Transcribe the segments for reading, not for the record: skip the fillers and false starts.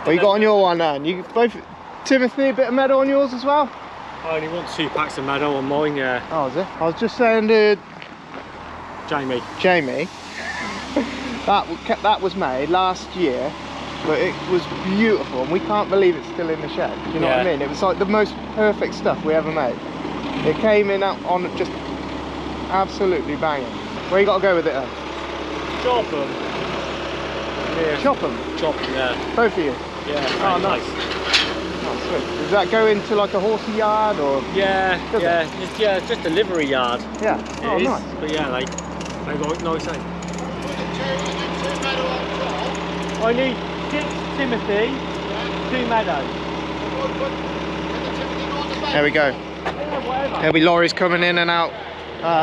What you got on your one then? You both, Timothy, a bit of meadow on yours as well? I only want 2 packs of meadow on mine, yeah. Oh, is it? I was just saying to Jamie. that was made last year, but it was beautiful and we can't believe it's still in the shed. Do you know what I mean? It was like the most perfect stuff we ever made. It came in on just absolutely banging. Where you got to go with it then? Chop them. Yeah. Chop them? Chop them, yeah. Both of you? Yeah. Oh, nice. Oh, sweet. Does that go into like a horsey yard or? Yeah, it's just a livery yard. Yeah. It is, nice. But yeah, they got nice, eh? I need 6 Timothy, 2 meadows. There we go. There'll be lorries coming in and out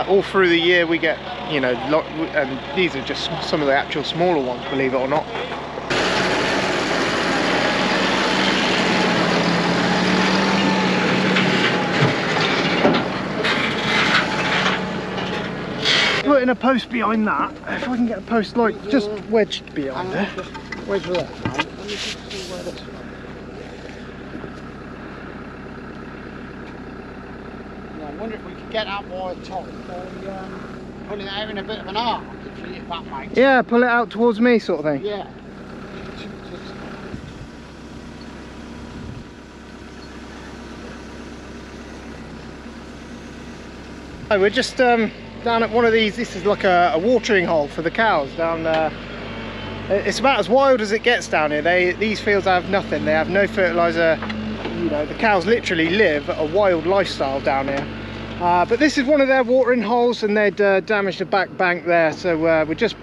all through the year. We get, you know, and these are just some of the actual smaller ones, believe it or not. Putting a post behind that, if I can get a post like just wedged behind it. Where's that? Right? Let me just see where this one. I wonder if we could get that wire top by pulling it out in a bit of an arc, if that makes. Yeah, pull it out towards me, sort of thing. Yeah. We're just down at one of these. This is like a watering hole for the cows down there. It's about as wild as it gets down here. These fields have nothing. They have no fertilizer. You know, the cows literally live a wild lifestyle down here. But this is one of their watering holes, and they'd damaged the back bank there, so we're just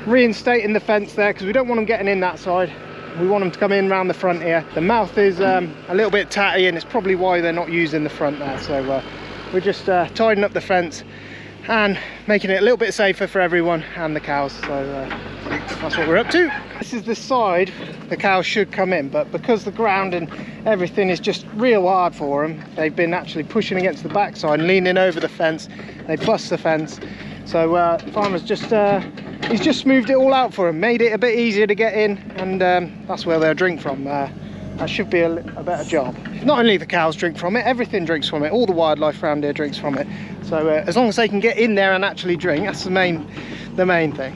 reinstating the fence there because we don't want them getting in that side. We want them to come in around the front here. The mouth is a little bit tatty, and it's probably why they're not using the front there. So we're just tidying up the fence and making it a little bit safer for everyone and the cows. So that's what we're up to. This is the side the cows should come in, but because the ground and everything is just real hard for them, they've been actually pushing against the backside and leaning over the fence. They bust the fence. So farmer's just he's just smoothed it all out for them, made it a bit easier to get in, and that's where they'll drink from. That should be a better job. Not only the cows drink from it, everything drinks from it. All the wildlife around here drinks from it. So as long as they can get in there and actually drink, that's the main thing.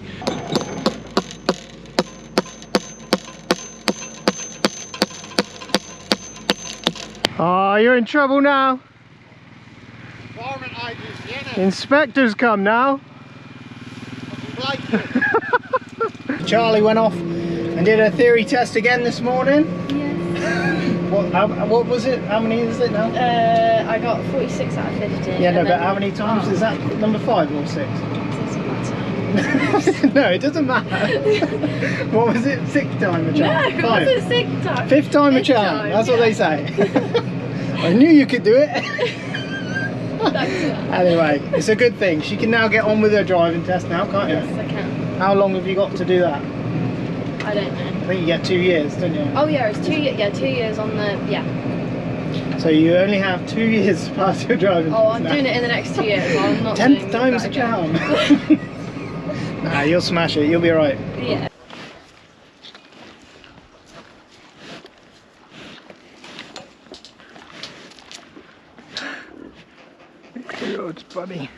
Oh, you're in trouble now. Inspectors come now. Charlie went off and did a theory test again this morning. What was it? How many is it now? I got 46 out of 50. Yeah, no, but how many times is that? Number 5 or 6? No, it doesn't matter. What was it? 6th time a charm? No, it wasn't 6th time. 5th time a charm. That's what they say. I knew you could do it. Anyway, it's a good thing. She can now get on with her driving test now, can't you? Yes, I can. How long have you got to do that? I don't know. I think you get 2 years, don't you? Oh yeah, it's 2 years. Yeah, 2 years on the So you only have 2 years to pass your driving test. Oh, I'm doing it in the next 2 years. I'm not 10th time's a charm. Nah, you'll smash it. You'll be alright. Yeah. Good, buddy.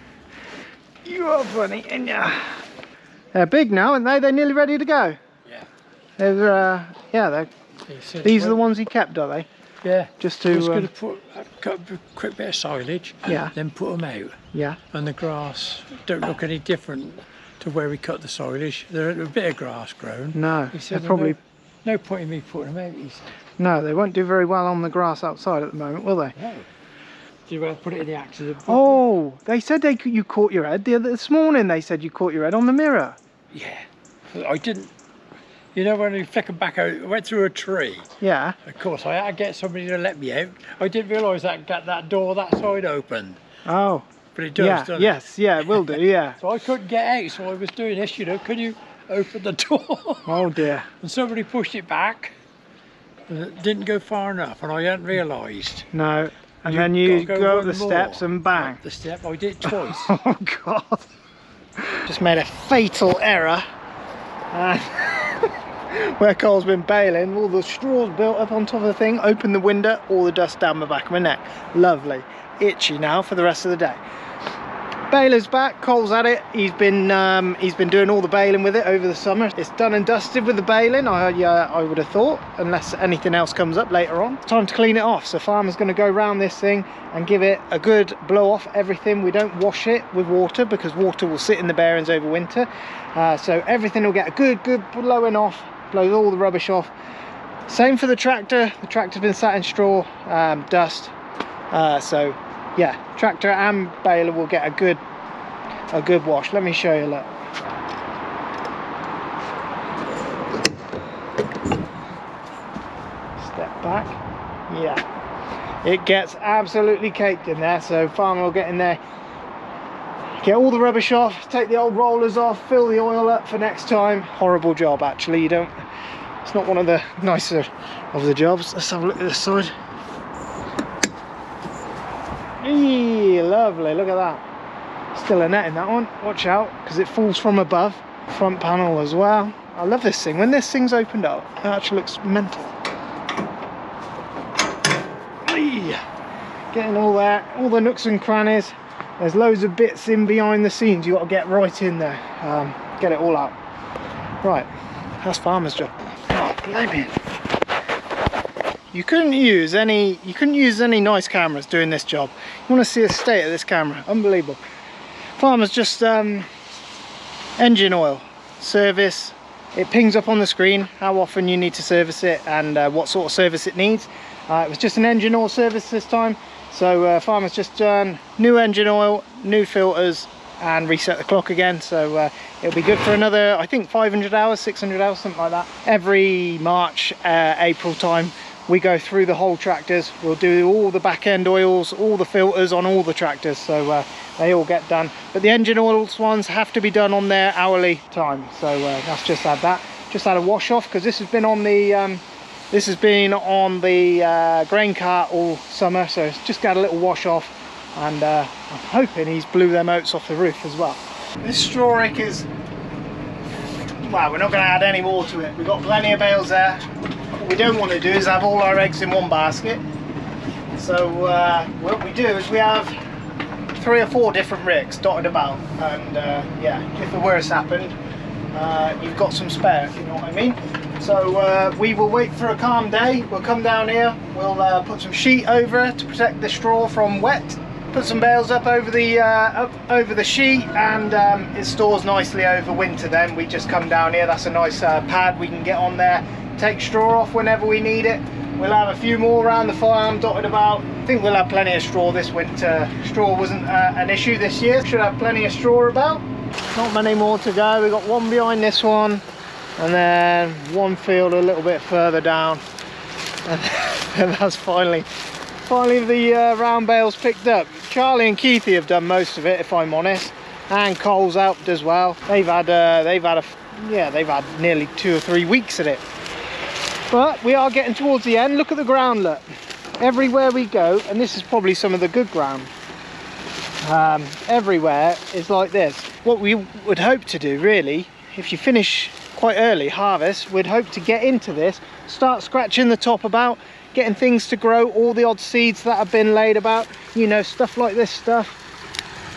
You are funny, ain't ya? They're big now, aren't they? They're nearly ready to go. Yeah. They're these are the ones he kept, are they? Yeah. Just to. I was going to cut a quick bit of silage. Yeah. Then put them out. Yeah. And the grass don't look any different to where we cut the silage. There's a bit of grass grown. No. He said, they're probably. No point in me putting them out. He said. No, they won't do very well on the grass outside at the moment, will they? No. Do you want to put it in the accident? Oh, they said you caught your head this morning. They said you caught your head on the mirror. Yeah. I didn't. You know when you flick them back out, I went through a tree. Yeah. Of course, I had to get somebody to let me out. I didn't realise that got that door that side open. Oh. But it does, yeah. doesn't Yes. it? Yeah. It will do. Yeah. So I couldn't get out, so I was doing this. You know, can you open the door? Oh dear. And somebody pushed it back, and it didn't go far enough, and I hadn't realised. No. And then you go up the steps and bang. Up the step, I did it twice. Oh God. Just made a fatal error. where Cole's been baling, all the straws built up on top of the thing. Open the window, all the dust down the back of my neck. Lovely. Itchy now for the rest of the day. Baler's back, Cole's at it. He's been doing all the baling with it over the summer. It's done and dusted with the baling, I would have thought, unless anything else comes up later on. Time to clean it off. So Farmer's going to go around this thing and give it a good blow off everything. We don't wash it with water because water will sit in the bearings over winter. So everything will get a good blowing off, blows all the rubbish off. Same for the tractor. The tractor's been sat in straw, dust. So yeah, tractor and baler will get a good wash. Let me show you, look. Step back. Yeah, it gets absolutely caked in there. So Farmer will get in there, get all the rubbish off, take the old rollers off, fill the oil up for next time. Horrible job, actually. It's not one of the nicer of the jobs. Let's have a look at this side. Eee, lovely, look at that. Still a net in that one. Watch out, because it falls from above. Front panel as well. I love this thing. When this thing's opened up, it actually looks mental. Eee, getting all that, all the nooks and crannies. There's loads of bits in behind the scenes. You've got to get right in there. Get it all out. Right, that's Farmer's job. Oh, blimey. You couldn't use any nice cameras doing this job. You want to see the state of this camera, unbelievable. Farmer's just engine oil service. It pings up on the screen how often you need to service it and what sort of service it needs. It was just an engine oil service this time, so Farmer's just done new engine oil, new filters, and reset the clock again. So it'll be good for another, I think, 500 hours, 600 hours, something like that. Every March, April time, we go through the whole tractors. We'll do all the back end oils, all the filters on all the tractors, so they all get done. But the engine oils ones have to be done on their hourly time. So that's just had that. Just had a wash off because this has been on the grain cart all summer. So it's just got a little wash off, and I'm hoping he's blew them oats off the roof as well. This straw rick is, well, we're not going to add any more to it. We've got plenty of bales there. What we don't want to do is have all our eggs in one basket. So what we do is we have 3 or 4 different ricks dotted about, and yeah, if the worst happened, you've got some spare, if you know what I mean. So we will wait for a calm day. We'll come down here, we'll put some sheet over to protect the straw from wet, put some bales up over the sheet, and it stores nicely over winter. Then we just come down here. That's a nice pad we can get on there, take straw off whenever we need it. We'll have a few more around the farm dotted about. I think we'll have plenty of straw this winter. Straw wasn't an issue this year. Should have plenty of straw about. Not many more to go. We've got one behind this one, and then one field a little bit further down, and that's finally the round bales picked up. Charlie and Keithy have done most of it, if I'm honest, and Cole's helped as well. They've had nearly 2 or 3 weeks at it. But we are getting towards the end. Look at the ground, look. Everywhere we go, and this is probably some of the good ground, everywhere is like this. What we would hope to do, really, if you finish quite early harvest, we'd hope to get into this, start scratching the top about, getting things to grow, all the odd seeds that have been laid about, you know, stuff like this stuff,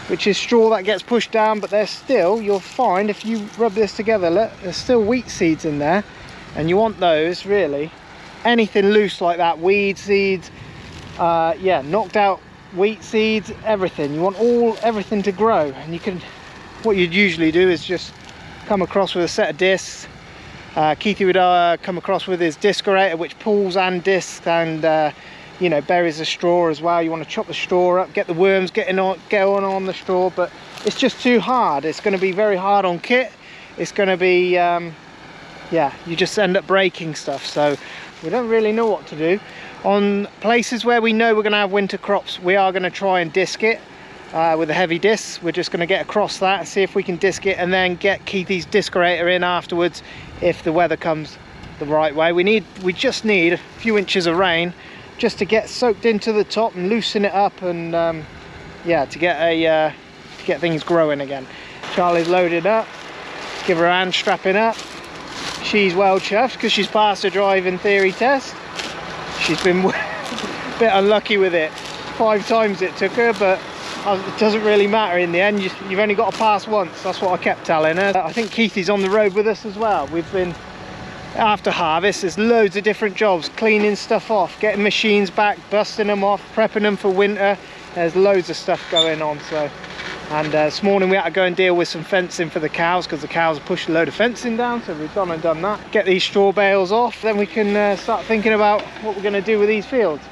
which is straw that gets pushed down, but there's still, you'll find if you rub this together, look, there's still wheat seeds in there. And you want those, really. Anything loose like that, weed seeds, yeah, knocked out wheat seeds, everything. You want everything to grow. And you can, what you'd usually do is just come across with a set of discs. Keithy would come across with his discorator, which pulls and discs and you know, buries the straw as well. You want to chop the straw up, get the worms going on the straw, but it's just too hard. It's going to be very hard on kit. It's going to be yeah, you just end up breaking stuff. So we don't really know what to do. On places where we know we're going to have winter crops, we are going to try and disc it with the heavy discs. We're just going to get across that, see if we can disc it, and then get Keithy's discorator in afterwards if the weather comes the right way. We just need a few inches of rain just to get soaked into the top and loosen it up, and yeah, to get things growing again. Charlie's loaded up. Give her a hand strapping up. she's well chuffed because she's passed her driving theory test. She's been a bit unlucky with it. 5 times it took her, but it doesn't really matter in the end. You've only got to pass once. That's what I kept telling her. I think Keithy's on the road with us as well. We've been, after harvest, there's loads of different jobs, cleaning stuff off, getting machines back, busting them off, prepping them for winter. There's loads of stuff going on. So, and this morning we had to go and deal with some fencing for the cows because the cows have pushed a load of fencing down, so we've gone and done that. Get these straw bales off, then we can start thinking about what we're going to do with these fields.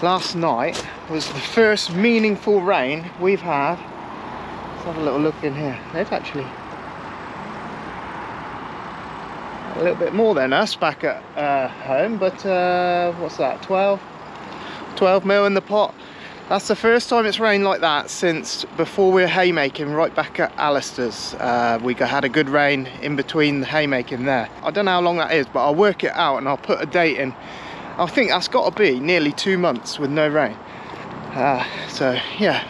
Last night was the first meaningful rain we've had. Let's have a little look in here. They've actually a little bit more than us back at home, but what's that, 12 mil in the pot. That's the first time it's rained like that since before we were haymaking right back at Alistair's. We had a good rain in between the haymaking there. I don't know how long that is, but I'll work it out and I'll put a date in. I think that's got to be nearly 2 months with no rain. So yeah,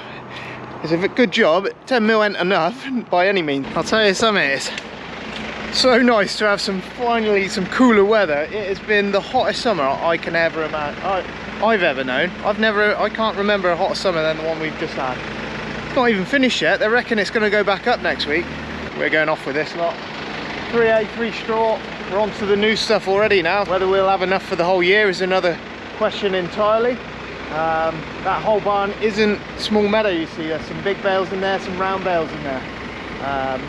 it's a good job. 10 mil ain't enough by any means. I'll tell you something, it's so nice to have finally some cooler weather. It has been the hottest summer I can ever imagine. I've ever known. I can't remember a hotter summer than the one we've just had. It's not even finished yet. They reckon it's going to go back up next week. We're going off with this lot. 3A, 3 straw. We're on to the new stuff already now. Whether we'll have enough for the whole year is another question entirely. That whole barn isn't small meadow, you see. There's some big bales in there, some round bales in there.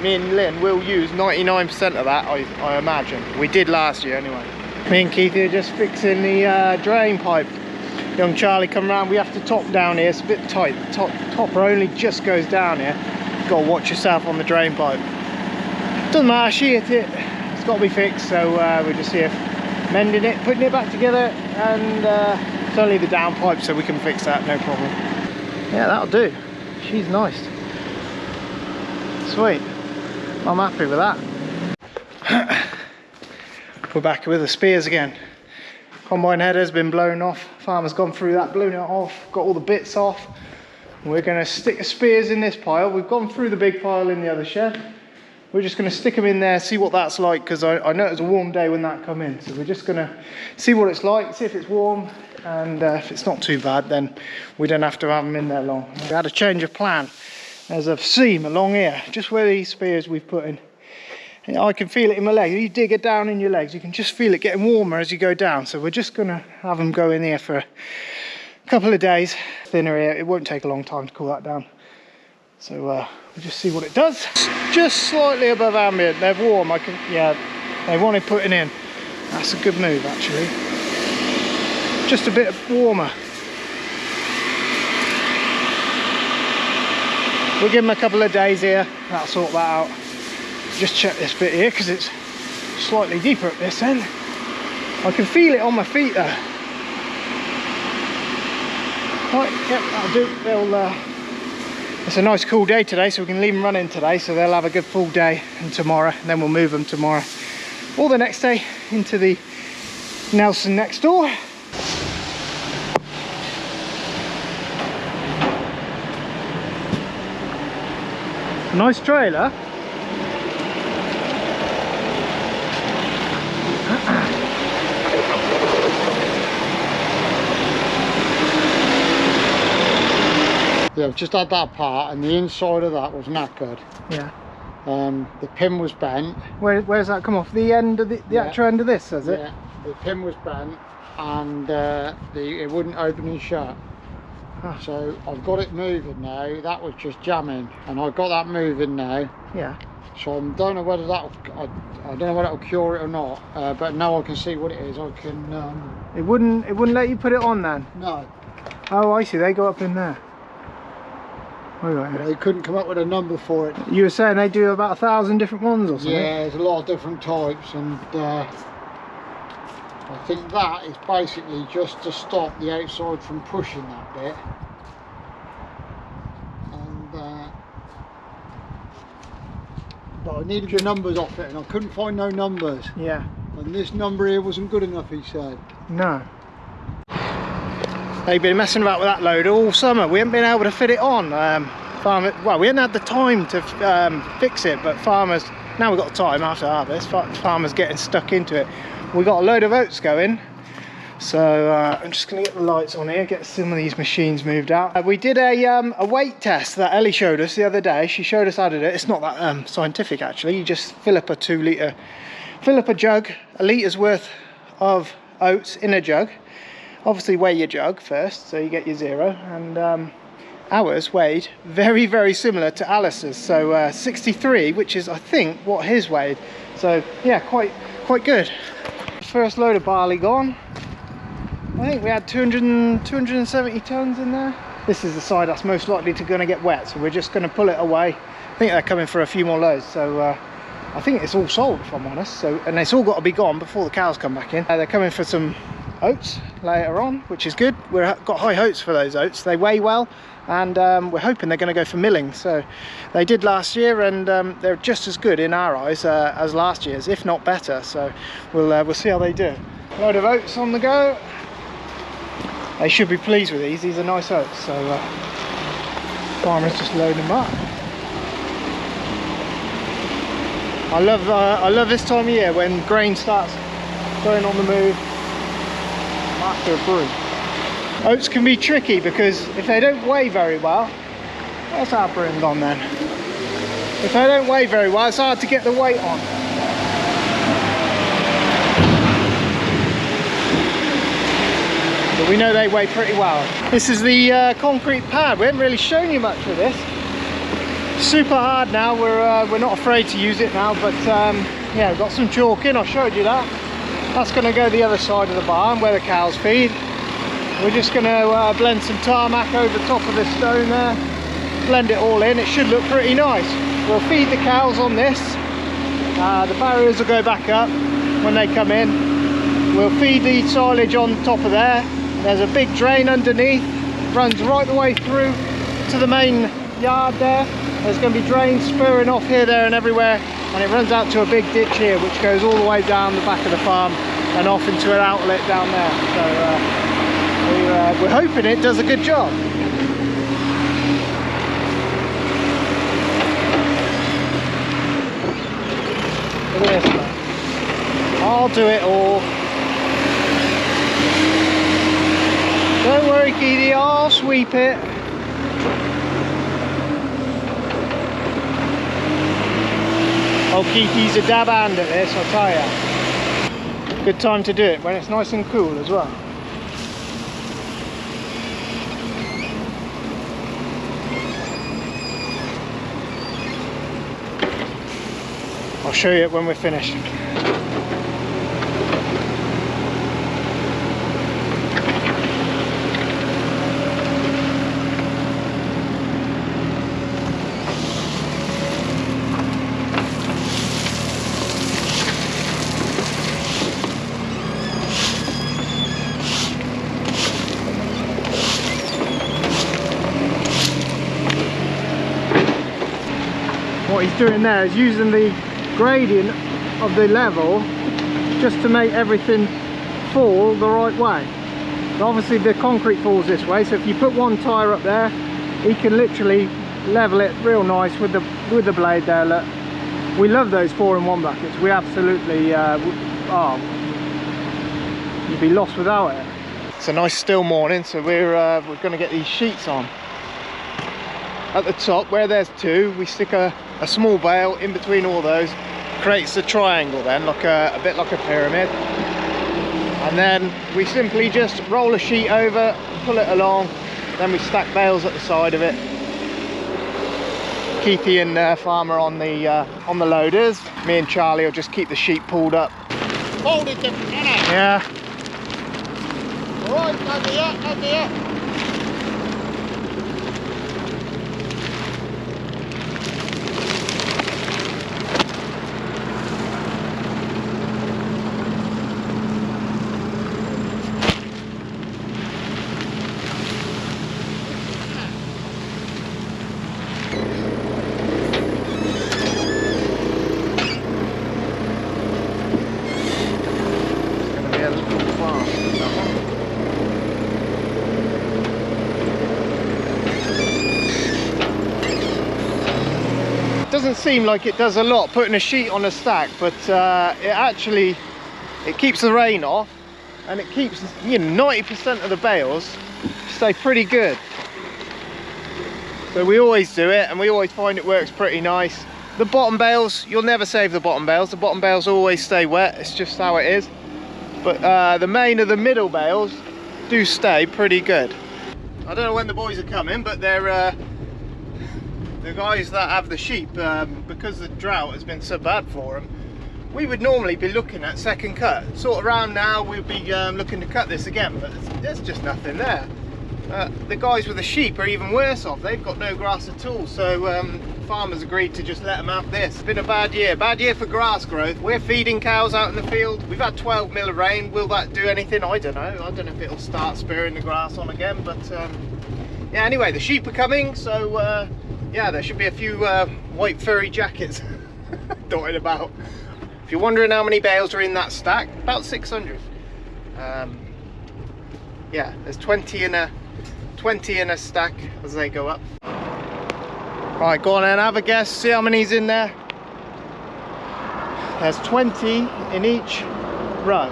Me and Lynn will use 99% of that, I imagine. We did last year anyway. Me and Keithy are just fixing the drain pipe. Young Charlie come round. We have to top down here. It's a bit tight. The topper only just goes down here. You've got to watch yourself on the drain pipe. Doesn't matter, she hit it. It's got to be fixed, so we're just here mending it, putting it back together, and it's only the down pipe, so we can fix that, no problem. Yeah, that'll do. She's nice. Sweet. I'm happy with that. We're back with the spears again. Combine header's been blown off. Farmer's gone through that, blown it off, got all the bits off. We're going to stick the spears in this pile. We've gone through the big pile in the other shed. We're just going to stick them in there, see what that's like, because I know it was a warm day when that come in. So we're just going to see what it's like, see if it's warm, and if it's not too bad, then we don't have to have them in there long. We had a change of plan. There's a seam along here, just where these spears we've put in. And I can feel it in my legs. You dig it down in your legs, you can just feel it getting warmer as you go down. So we're just going to have them go in here for a couple of days. Thinner here, it won't take a long time to cool that down. So we'll just see what it does. Just slightly above ambient. They're warm. Yeah, they wanted putting in. That's a good move actually. Just a bit warmer. We'll give them a couple of days here. That'll sort that out. Just check this bit here because it's slightly deeper at this end. I can feel it on my feet though. Right, yep, that'll do. It's a nice cool day today, so we can leave them running today, so they'll have a good full day, and tomorrow, and then we'll move them tomorrow or the next day into the Nelson next door. Nice trailer. Yeah, I've just had that part, and the inside of that was knackered. Yeah. The pin was bent. Where's that come off? The end of the actual end of this, has it? Yeah, the pin was bent, and it wouldn't open and shut. Huh. So I've got it moving now. That was just jamming, and I've got that moving now. Yeah. So I don't know whether that'll, I don't know whether that'll cure it or not, but now I can see what it is. I can, It wouldn't let you put it on then? no. Oh, I see, they go up in there. All right. They couldn't come up with a number for it. You were saying they do about 1,000 different ones or something? Yeah, there's a lot of different types, and I think that is basically just to stop the outside from pushing that bit. And but I needed the numbers off it, and I couldn't find no numbers. Yeah. And this number here wasn't good enough, he said. No. They've been messing about with that loader all summer. We haven't been able to fit it on. Well, we hadn't had the time to fix it, but farmers, now we've got time after harvest, farmers getting stuck into it. We got a load of oats going, so I'm just going to get the lights on here, get some of these machines moved out. We did a weight test that Ellie showed us the other day. She showed us how to do it. It's not that scientific actually. You just fill up a jug, a litres worth of oats in a jug. Obviously weigh your jug first, so you get your 0, and ours weighed very, very similar to Alice's, so 63, which is I think what his weighed. So yeah, quite good. First load of barley gone. I think we had 270 tons in there. This is the side that's most likely to going to get wet, so we're just going to pull it away. I think they're coming for a few more loads, so I think it's all sold if I'm honest. So, and it's all got to be gone before the cows come back in. They're coming for some oats later on, which is good. We've got high hopes for those oats. They weigh well, and we're hoping they're going to go for milling. So they did last year, and they're just as good in our eyes as last year's, if not better. So we'll see how they do. Load of oats on the go. They should be pleased with these. These are nice oats. So farmers just loading them up. I love this time of year when grain starts going on the move. After a brew. Oats can be tricky because if they don't weigh very well, where's our broom gone then? If they don't weigh very well, it's hard to get the weight on. But we know they weigh pretty well. This is the concrete pad. We haven't really shown you much of this. Super hard now. We're not afraid to use it now, but yeah, we've got some chalk in. I showed you that. That's going to go the other side of the barn where the cows feed. We're just going to blend some tarmac over the top of this stone there, blend it all in. It should look pretty nice. We'll feed the cows on this. The barriers will go back up when they come in. We'll feed the silage on top of there. There's a big drain underneath, runs right the way through to the main yard there. There's going to be drains spurring off here, there and everywhere, and it runs out to a big ditch here which goes all the way down the back of the farm and off into an outlet down there. So we're hoping it does a good job. Look at this one. I'll do it all. Don't worry, Keely, I'll sweep it. Oh, Keithy's a dab hand at this, I'll tell you. Good time to do it when it's nice and cool as well. I'll show you it when we're finished. What he's doing there is using the gradient of the level just to make everything fall the right way. But obviously the concrete falls this way, so if you put one tyre up there, he can literally level it real nice with the blade there. Look, we love those 4-in-1 buckets. We absolutely you'd be lost without it. It's a nice still morning, so we're going to get these sheets on. At the top where there's two, we stick a small bale in between all those, creates a triangle then, like a bit like a pyramid, and then we simply just roll a sheet over, pull it along, then we stack bales at the side of it, Keithy and Farmer on the loaders. Me and Charlie will just keep the sheep pulled up. Hold it, Anna. Yeah. Right, over here, over here. Doesn't seem like it does a lot putting a sheet on a stack, but it keeps the rain off, and it keeps 90% of the bales stay pretty good. So we always do it, and we always find it works pretty nice. The bottom bales, you'll never save the bottom bales. The bottom bales always stay wet. It's just how it is. But the main of the middle bales do stay pretty good. I don't know when the boys are coming, but they're the guys that have the sheep, because the drought has been so bad for them, we would normally be looking at second cut. Sort of around now we'll be looking to cut this again, but there's just nothing there. The guys with the sheep are even worse off. They've got no grass at all, so farmers agreed to just let them have this. It's been a bad year for grass growth. We're feeding cows out in the field. We've had 12 mil of rain. Will that do anything? I don't know. I don't know if it'll start spurring the grass on again, but yeah, anyway, the sheep are coming, so yeah, there should be a few white furry jackets dotted about. If you're wondering how many bales are in that stack, about 600. Yeah, there's 20 in a stack as they go up. Right, go on then, have a guess, see how many's in there. There's 20 in each row.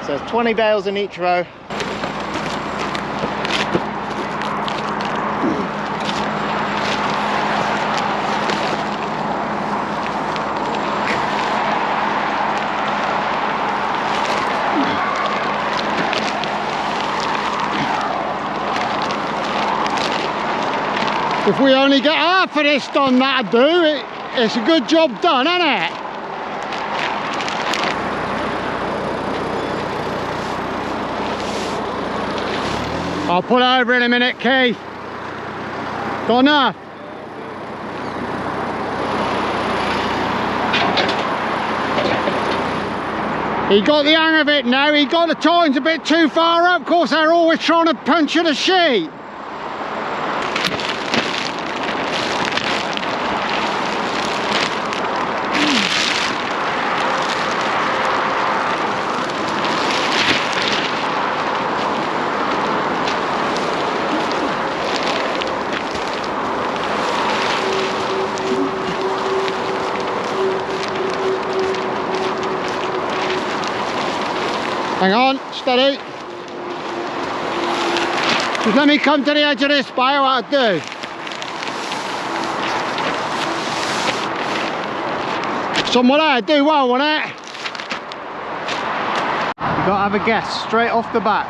So there's 20 bales in each row. If we only get half of this done, that'd do. It's a good job done, isn't it? I'll pull over in a minute, Keith. Got enough? He got the hang of it now. He got the tines a bit too far up. Of course, they're always trying to puncture the sheet. Hang on, steady. Just let me come to the edge of this bale, what'll do. Somewhere there, do well, won't it? You gotta have a guess straight off the bat.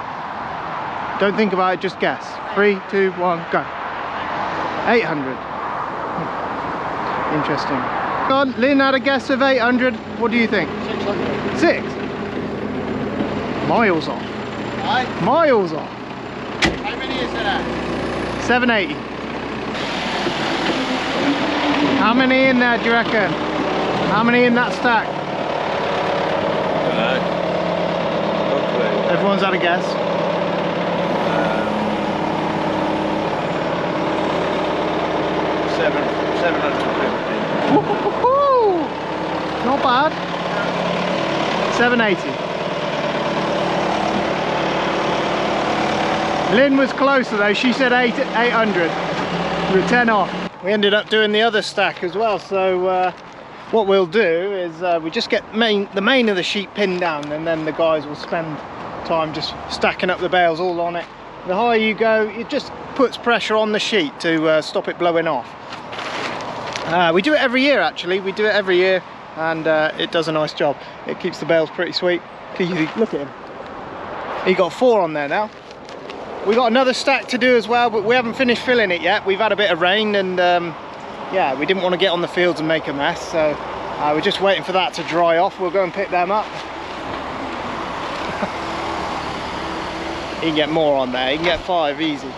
Don't think about it, just guess. 3, 2, 1, go. 800. Interesting. Go on, Lynn had a guess of 800. What do you think? 600. 6? Miles off. Right. Miles off. How many is there? 780. How many in there do you reckon? How many in that stack? Everyone's had a guess. 750. Not bad. 780. Lynn was closer though, she said 800. We were 10 off. We ended up doing the other stack as well, so what we'll do is we just get the main of the sheet pinned down, and then the guys will spend time just stacking up the bales all on it. The higher you go, it just puts pressure on the sheet to stop it blowing off. We do it every year actually, we do it every year, and it does a nice job. It keeps the bales pretty sweet. Look at him. He got 4 on there now. We got another stack to do as well, but we haven't finished filling it yet. We've had a bit of rain, and yeah, we didn't want to get on the fields and make a mess, so we're just waiting for that to dry off. We'll go and pick them up. You can get more on there, you can get 5 easy.